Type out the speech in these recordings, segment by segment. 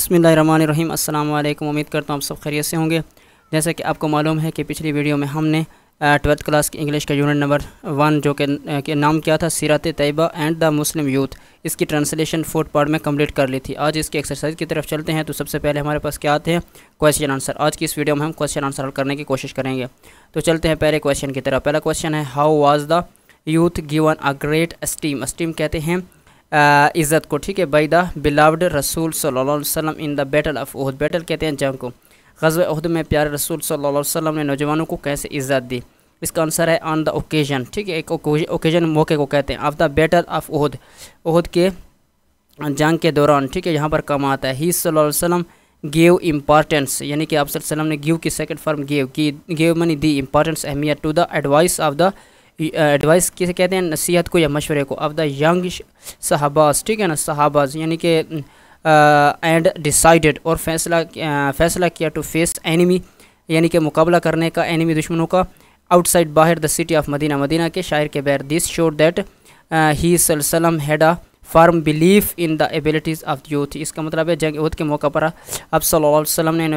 बिस्मिल्लाहिर्रहमानिर्रहीम। अस्सलाम वालेकुम। उम्मीद करता हूँ आप सब खैरियत से होंगे। जैसा कि आपको मालूम है कि पिछली वीडियो में हमने 12th क्लास की इंग्लिश का यूनिट नंबर 1 जो कि नाम क्या था, Seerat Tayyaba and the Muslim youth, इसकी ट्रांसलेशन 4th पार्ट में कंप्लीट कर ली थी। आज इसकी एक्सरसाइज की तरफ चलते हैं। तो सबसे पहले हमारे पास क्या आते हैं, क्वेश्चन आंसर। आज की इस वीडियो में हम क्वेश्चन आंसर करने की कोशिश करेंगे। तो चलते हैं पहले क्वेश्चन की तरफ। पहला क्वेश्चन है, how was the youth given a great esteem. Esteem कहते हैं इज़्ज़त को, ठीक है, बाय द बिलव्ड रसूल सल्लल्लाहु अलैहि वसल्लम in the battle of Uhud. Battle कहते हैं जंग को। ग़ज़वा उहद में प्यारे रसूल सल्लल्लाहु अलैहि वसल्लम ने नौजवानों को कैसे इज़्ज़त दी। इसका आंसर है ऑन द ओकेजन, ठीक है, एक ओकेजन मौके को कहते हैं। ऑफ द बैटल ऑफ उहद, उहद के जंग के दौरान, ठीक है, यहाँ पर काम आता है। ही सल्लल्लाहु अलैहि वसल्लम गेव इम्पॉर्टेंस, यानी कि आप सल्लल्लाहु अलैहि वसल्लम ने गिव की सेकंड फॉर्म गेव मनी दी इम्पॉर्टेंस, अहमियत, to the advice of the advice किसे कहते हैं, नसीहत को या मशवरे को, ऑफ द यंग सहाबाज, ठीक है ना, सहाबाज यानी कि एंड डिसाइडेड, और फैसला किया, टू फेस एनिमी यानी कि मुकाबला करने का एनिमी दुश्मनों का, आउटसाइड बाहर the city of Medina, Medina के शायर के बाहर। दिस शोड दैट ही सल्लल्लाहु had a firm belief in the abilities of youth. इसका मतलब है जंग उहद के मौका पर अब सल्लल्लाहु अलैहि वसल्लम ने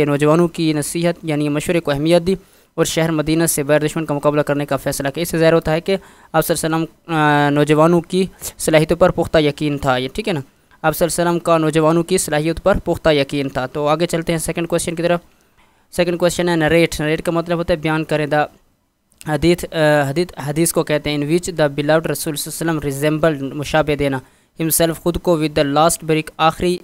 नौजवानों की नसीहत यानी मशवरे को अहमियत दी और शहर मदीना से बाहर दुश्मन का मुकाबला करने का फ़ैसला किया। इससे ज़ाहिर होता है कि आप सल्लल्लाहु अलैहि वसल्लम नौजवानों की सलाहियतों पर पुख्ता यकीन था, ये ठीक है ना, आप सल्लल्लाहु अलैहि वसल्लम का नौजवानों की सलाहियत पर पुख्ता यकीन था। तो आगे चलते हैं सेकंड क्वेश्चन की तरफ। सेकंड क्वेश्चन है नरेट। नरेट का मतलब होता है बयान करें। द हदीस को कहते हैं इन विच द बिलव्ड रसूल सल्लल्लाहु अलैहि वसल्लम रिजेंबल, मुशाबे देना, हिमसेल्फ खुद को, विद द लास्ट ब्रिक, आखिरी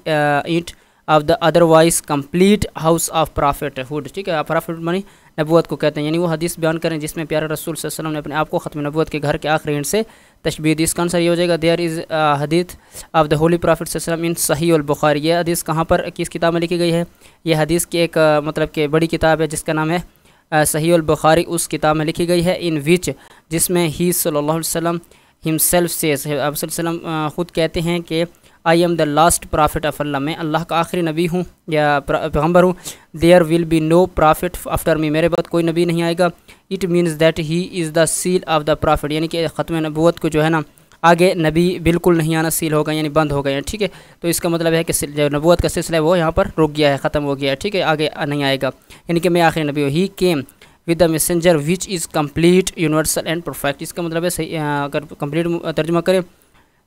ईंट, of the otherwise complete house of prophethood, ठीक है, प्रॉफिट मनी नबूवत को कहते हैं। यानी वो हदीस बयान करें जिसमें प्यारे रसूल सल्लल्लाहु अलैहि वसल्लम ने अपने आप को ख़त्म नबूवत के घर के आखिरी ईंट से तशबीह दी। इसका आंसर ये हो जाएगा, देयर इज़ हदीस ऑफ द होली प्रॉफिट सल्लल्लाहु अलैहि वसल्लम इन सही अल बुखारी। ये हदीस कहाँ पर किस किताब में लिखी गई है, ये हदीस की एक मतलब कि बड़ी किताब है जिसका नाम है सही अल बुखारी, उस किताब में लिखी गई है। इन विच, जिसमें ही सल्लल्लाहु अलैहि वसल्लम हिमसेल्फ से, आप सल्लल्लाहु अलैहि वसल्लम खुद कहते हैं कि I am the last prophet of Allah, मैं अल्लाह का आखिरी नबी हूँ या पैगम्बर हूँ। There will be no prophet after me, मेरे बाद कोई नबी नहीं आएगा। It means that he is the seal of the prophet, यानी कि ख़त्म नबूवत को जो है ना, आगे नबी बिल्कुल नहीं आना, सील हो गए यानी बंद हो गए हैं, ठीक है। तो इसका मतलब है कि जो नबूवत का सिलसिला है वो यहाँ पर रुक गया है, ख़त्म हो गया है, ठीक है, आगे नहीं आएगा, यानी कि मैं आखिरी नबी हूँ। He came with the messenger which is complete universal and perfect. इसका मतलब है सही, अगर कंप्लीट तर्जुमा करें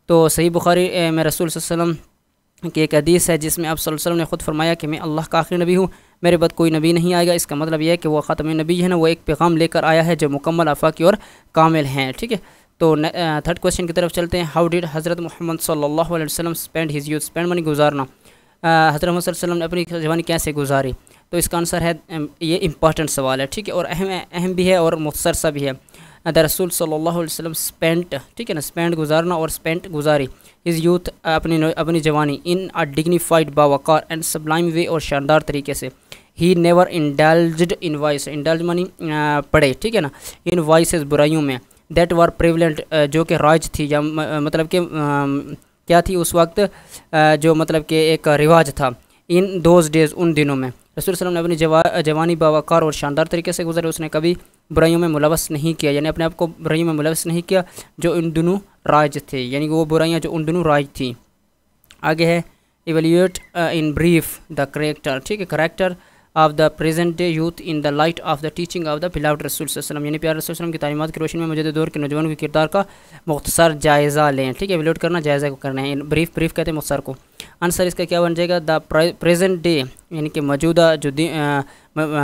तो सही बुखारी में रसूल सल्लल्लाहु अलैहि वसल्लम की एक हदीस है जिसमें आप सल्लल्लाहु अलैहि वसल्लम ने खुद फरमाया कि मैं अल्लाह का आखिरी नबी हूँ, मेरे बाद कोई नबी नहीं आएगा। इसका मतलब यह है कि वो ख़ातम नबी है ना, वो एक पैगाम लेकर आया है जो मुकम्मल आफाकी और कामिल हैं, ठीक है। तो थर्ड क्वेश्चन की तरफ चलते हैं। हाउ डिड हज़रत मोहम्मद सल्लल्लाहु अलैहि वसल्लम स्पेंड हिज यूथ। स्पेंड मानी गुजारना। हज़रत मोहम्मद सल्लल्लाहु अलैहि वसल्लम ने अपनी जवानी कैसे गुजारी। तो इसका आंसर है, ये इंपॉर्टेंट सवाल है, ठीक है, और अहम भी है और मुख्तसर सा भी है। द रसूल सल्लल्लाहु अलैहि वसल्लम स्पेंट, ठीक है ना, स्पेंड गुजारना और स्पेंट गुजारी, हिज यूथ अपनी जवानी, इन अ डिग्निफाइड बावकार एंड सबलाइम वे, और शानदार तरीके से। He never indulged in vice, indulge मानी पड़े, ठीक है ना, इन वाइसेस बुराइयों में, दैट वर प्रिवलेंट जो कि राज थी, या मतलब कि क्या थी उस वक्त, जो मतलब कि एक रिवाज था, इन दोज डेज़, उन दिनों में। रसूल सल्लल्लाहु अलैहि वसल्लम ने अपनी जवानी बावकार और शानदार तरीके से गुजरे, उसने कभी बुराइयों में मुलवस नहीं किया, यानी अपने आप को बुराइयों में मुलवस नहीं किया जो इन दोनों राज थे, यानी वो बुराइयाँ जो उन दोनों राज थी। आगे है, evaluate in brief the character, ठीक है, character of the present day youth in the light of the teaching of the beloved रसूल सल्लल्लाहु अलैहि वसल्लम, यानी प्यारे रसूल सल्लल्लाहु अलैहि वसल्लम की तालीमात की रोशनी में मौजूदा दौर के नौजवानों के किरदार का मुख्तसर जायज़ा लें, ठीक है, इवेल्यूएट करना, जायज़ा को करना है। ब्रीफ कहते हैं मुख्तसर को। आंसर इसका क्या बन जाएगा, द प्रेजेंट डे, यानी कि मौजूदा जो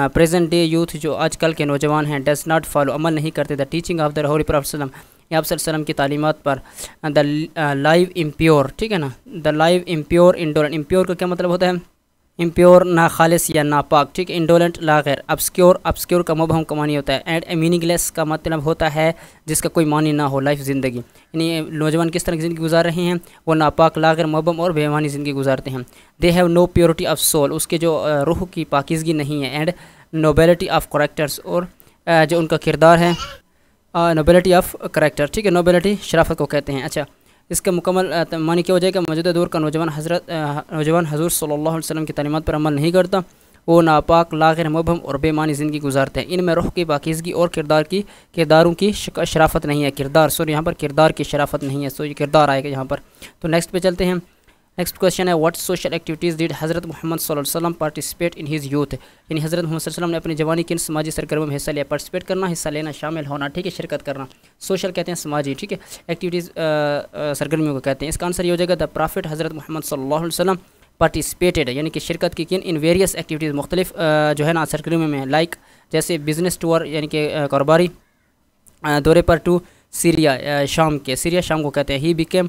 प्रेजेंट डे यूथ जो आजकल के नौजवान हैं, डज नॉट फॉलो, अमल नहीं करते, the teaching of the Holi prophet सल्लल्लाहु अलैहि वसल्लम, आप सल्लल्लाहु अलैहि वसल्लम की तालीमात पर। द लाइव इम्प्योर, ठीक है ना, the live impure indolent, impure का क्या मतलब होता है, इम्प्योर ना खालिस या नापाक, ठीक है, इंडोलेंट लागैर, ऑब्सक्योर का मुबहम का मानी होता है, एंड मीनिंगलेस का मतलब होता है जिसका कोई मानी ना हो, लाइफ ज़िंदगी, यानी नौजवान किस तरह की ज़िंदगी गुजार रहे हैं, वो नापाक, लागैर, मुबहम और बेमानी ज़िंदगी गुजारते हैं। They have no purity of soul, उसके जो रूह की पाकीज़गी नहीं है, एंड नोबेलिटी ऑफ करैक्टर्स, और जो उनका किरदार है, नोबेलिटी ऑफ करैक्टर, ठीक है, नोबेलिटी शराफत को कहते हैं। अच्छा, इसका मुकम्मल मानी क्या हो जाएगा, मौजूदा दौर का नौजवान हज़ूर सल्लल्लाहु अलैहि वसल्लम की तालीमात पर अमल नहीं करता, वो नापाक, लागैर, मुबहम और बेमानी ज़िंदगी गुजारते हैं, इनमें रूह की पाकीज़गी और किरदारों की शराफत नहीं है, यहाँ पर किरदार की शराफत नहीं है, सो ये किरदार आएगा यहाँ पर। तो नेक्स्ट पे चलते हैं। نیکسٹ کوشچن ہے واٹ سوشل ایکٹیویٹیز ڈیڈ حضرت محمد صلی اللہ علیہ وسلم پارٹیسپیٹ ان ہز یوتھ، یعنی حضرت محمد صلی اللہ علیہ وسلم نے اپنی جوانی کن سماجی سرگرمیوں میں حصہ لیا. پارٹیسپیٹ کرنا، حصہ لینا، شامل ہونا، ٹھیک ہے، شرکت کرنا. سوشل کہتے ہیں سماجی، ٹھیک ہے، ایکٹیویٹیز سرگرمیوں کو کہتے ہیں. اس کا آنسر یہ ہو جائے گا دا پرافٹ حضرت محمد صلی اللہ علیہ وسلم پارٹیسپیٹڈ، یعنی کہ شرکت کی کن ان ویریس ایکٹیویٹیز مختلف جو ہے نا سرگرمیوں میں، لائک جیسے بزنس ٹور یعنی کہ کاروباری دورے پر ٹو سیریا، شام کے، سیریا شام کو کہتے ہیں. ہی بیکیم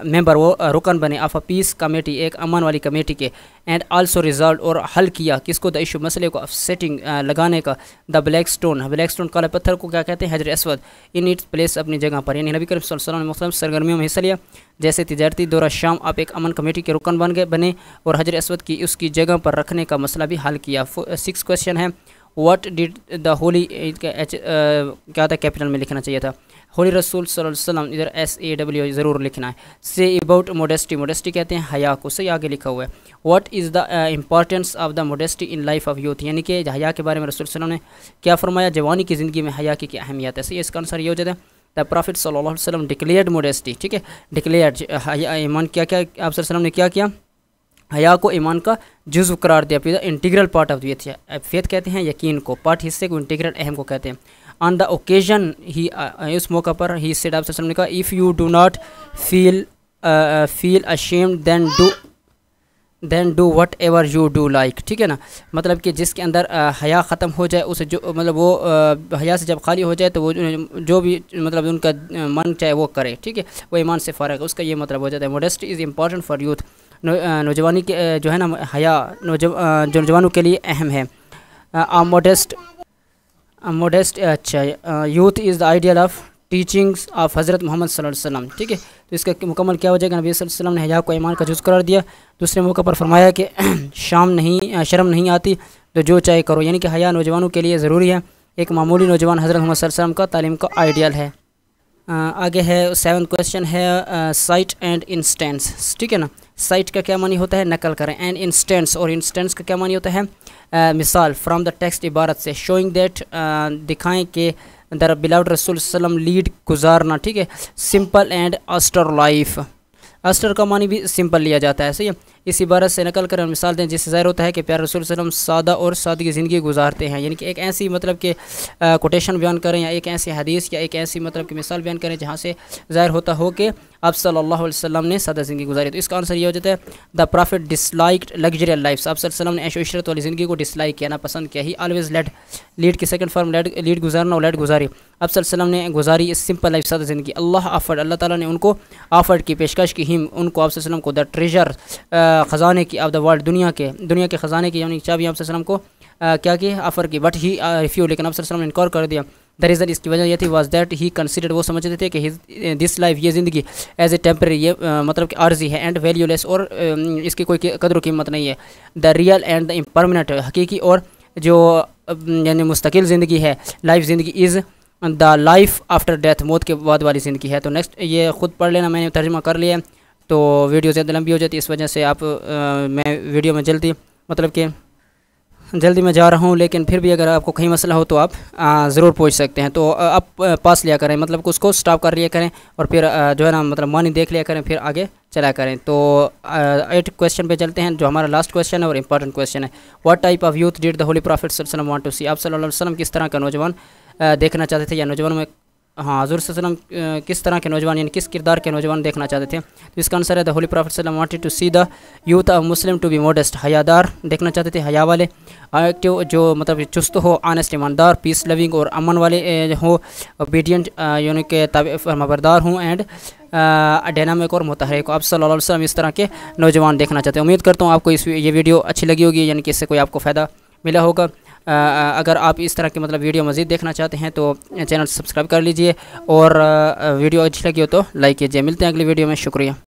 ممبر، وہ رکن بنے آف اے پیس کمیٹی، ایک امن والی کمیٹی کے. اینڈ آلسو ریزالوڈ، اور حل کیا کس کو، دا ایشو مسئلے کو، آف سیٹنگ لگانے کا، دا بلیک اسٹون، بلیک اسٹون کالے پتھر کو کیا کہتے ہیں، حجر اسود، ان اٹس پلیس اپنی جگہ پر. یعنی نبی کریم صلی اللہ علیہ وسلم نے مختلف سرگرمیوں میں حصہ لیا، جیسے تجارتی دورہ شام، آپ ایک امن کمیٹی کے رکن بنے، اور حجر اسود کی اس کی جگہ پر رکھنے کا مسئلہ بھی حل کیا. 6 کوشچن ہے واٹ ڈیڈ دا ہولی، کیا تھا کیپٹل میں لکھنا چاہیے تھا، ہولی رسول صلی اللہ علیہ وسلم، ادھر SAW ضرور لکھنا ہے. سے اباؤٹ موڈیسٹی، موڈیسٹی کہتے ہیں حیا کو، صحیح آگے لکھا ہوا ہے. What is the importance of the modesty in life of youth, یعنی کہ حیا کے بارے میں رسول صلی اللہ علیہ وسلم نے کیا فرمایا، جوانی کی زندگی میں حیا کی کیا اہمیت ہے. صحیح، اس کا آنسر یہ ہو جاتا ہے دا پرافٹ صلی اللہ علیہ وسلم ڈکلیئرڈ موڈیسٹی، ٹھیک ہے، ڈکلیئرڈ حیا، ایمان کیا آپ صلی اللہ علیہ وسلم نے کیا حیا کو ایمان کا جزو قرار دیا. پھر integral part of faith, faith کہتے ہیں یقین کو، پارٹ حصے کو، انٹیگرل اہم کو کہتے ہیں. آن دا اوکیزن ہی، اس موقع پر ہی سیڈ، آپ صلی اللہ علیہ وسلم نے کہا if you do not feel ashamed then do whatever you do like, ٹھیک ہے نا، مطلب کہ جس کے اندر حیا ختم ہو جائے، اسے جو مطلب وہ حیا سے جب خالی ہو جائے تو وہ جو بھی مطلب ان کا من چاہے وہ کرے، ٹھیک ہے، وہ ایمان سے فارغ ہے، اس کا یہ مطلب ہو جاتا ہے. Modesty is important for youth, نوجوانی کے جو ہے نا حیا نوجوانوں کے لیے اہم ہے. موڈیسٹ اچھا، youth is the ideal of teachings of حضرت محمد صلی اللہ علیہ وسلم، ٹھیک ہے. تو اس کا مکمل کیا ہو جائے گا، نبی صلی اللہ علیہ وسلم نے حیا کو ایمان کا جز قرار دیا. دوسرے موقع پر فرمایا کہ شرم نہیں آتی تو جو چاہے کرو، یعنی کہ حیا نوجوانوں کے لیے ضروری ہے. ایک معمولی نوجوان حضرت محمد صلی اللہ علیہ وسلم کا تعلیم کا آئیڈیل ہے. آگے ہے 7 کوشچن ہے سائٹ اینڈ انسٹینس، ٹھیک ہے نا. سائٹ کا کیا معنی ہوتا ہے، نقل کریں. اینڈ انسٹینس، اور انسٹینس کا کیا معنی ہوتا ہے، مثال. فرام دا ٹیکسٹ، عبارت سے. شوئنگ دیٹ، دکھائیں کہ در بلاؤڈ رسول صلی اللہ علیہ وسلم لیڈ، گزارنا، ٹھیک ہے. سمپل اینڈ آسٹر لائف، آسٹر کا معنی بھی سمپل لیا جاتا ہے، صحیح ہے. اس عبارت سے نقل کریں، مثال دیں جس سے ظاہر ہوتا ہے کہ پیارے رسول صلی اللہ علیہ وسلم سادہ اور سادگی زندگی گزارتے ہیں. یعنی کہ ایک ایسی مطلب کہ کوٹیشن بیان کریں، یا ایک ایسی حدیث یا ایک ایسی مطلب کہ مثال بیان کریں جہاں سے ظاہر ہوتا ہو کہ آپ صلی اللہ علیہ وسلم نے سادہ زندگی گزاری. تو اس کا آنسر یہ ہو جاتا ہے the prophet disliked luxurious life, آپ صلی اللہ علیہ وسلم نے عیش و عشرت والی زندگی کو ڈس لائک کیا، نا پسند کیا. ہی آلویز لیڈ کی سیکنڈ فارم لیڈ گزارنا، اور لیڈ گزاری. آپ صلی اللہ علیہ وسلم نے گزاری اس سمپل لائف، سادہ زندگی. اللہ تعالیٰ نے ان کو آفرڈ کی، پیشکش کی، ان کو آپ صلی اللہ علیہ وسلم کو دا ٹریجر، خزانے کی، آف دا ورلڈ، دنیا کے خزانے کی، یعنی چابی آپ صلی اللہ علیہ وسلم کو کیا کی، آفر کی. بٹ ہی ریفیو، لیکن آپ صلی اللہ علیہ وسلم نے انکار کر دیا. دا ریزن، اس کی وجہ یہ تھی، واز دیٹ ہی کنسیڈرڈ، وہ سمجھتے تھے کہ دس لائف، یہ زندگی، ایز اے ٹیمپرری، یہ مطلب کہ عارضی ہے. اینڈ ویلیو لیس، اور اس کی کوئی قدر و قیمت نہیں ہے. دا ریئل اینڈ دا امپرمنٹ، حقیقی اور جو یعنی مستقل زندگی ہے، لائف زندگی، از دا لائف آفٹر ڈیتھ، موت کے بعد والی زندگی ہے. تو نیکسٹ یہ خود پڑھ لینا، میں نے ترجمہ کر لیا ہے، تو ویڈیو زیادہ لمبی ہو جاتی ہے، اس وجہ سے آپ میں ویڈیو میں جلدی میں جا رہا ہوں. لیکن پھر بھی اگر آپ کو کہیں مسئلہ ہو تو آپ ضرور پوچھ سکتے ہیں. تو آپ پاس لیا کریں، مطلب کہ اس کو سٹاپ کر لیا کریں، اور پھر جو ہے نا مطلب معنی دیکھ لیا کریں، پھر آگے چلا کریں. تو 8 کوشچن پہ چلتے ہیں، جو ہمارا لاسٹ کوشچن ہے اور امپورٹنٹ کوشچن ہے. What type of youth did the Holi profit صلی اللہ علیہ وسلم وانٹ ٹو سی، آپ صلی اللہ علیہ وسلم کس طرح کا نوجوان دیکھنا چاہتے تھے، یا نوجوانوں میں حضور صلی اللہ علیہ وسلم کس طرح کے نوجوان، یعنی کس کردار کے نوجوان دیکھنا چاہتے تھے. تو اس کا آنسر ہے دا ہولی پرافٹ صلی اللہ علیہ وسلم wanted to see the youth of Muslim to be modest, حیادار دیکھنا چاہتے تھے، حیا والے. ایکٹیو، جو مطلب چست ہو، آنیسٹ ایماندار، پیس لونگ اور امن والے ہوں، اوبیڈینٹ یعنی کہ فرمانبردار ہوں، اینڈ ڈائنامک اور متحرک. آپ صلی اللہ علیہ وسلم اس طرح کے نوجوان دیکھنا چاہتے ہیں. امید کرتا ہوں آپ کو یہ ویڈیو اچھی لگی ہوگی، یعنی کہ اس سے کوئی آپ کو فائدہ ملا ہوگا. اگر آپ اس طرح کے مطلب ویڈیو مزید دیکھنا چاہتے ہیں تو چینل سبسکرائب کر لیجئے، اور ویڈیو اچھی لگی ہو تو لائک کیجئے. ملتے ہیں اگلی ویڈیو میں، شکریہ.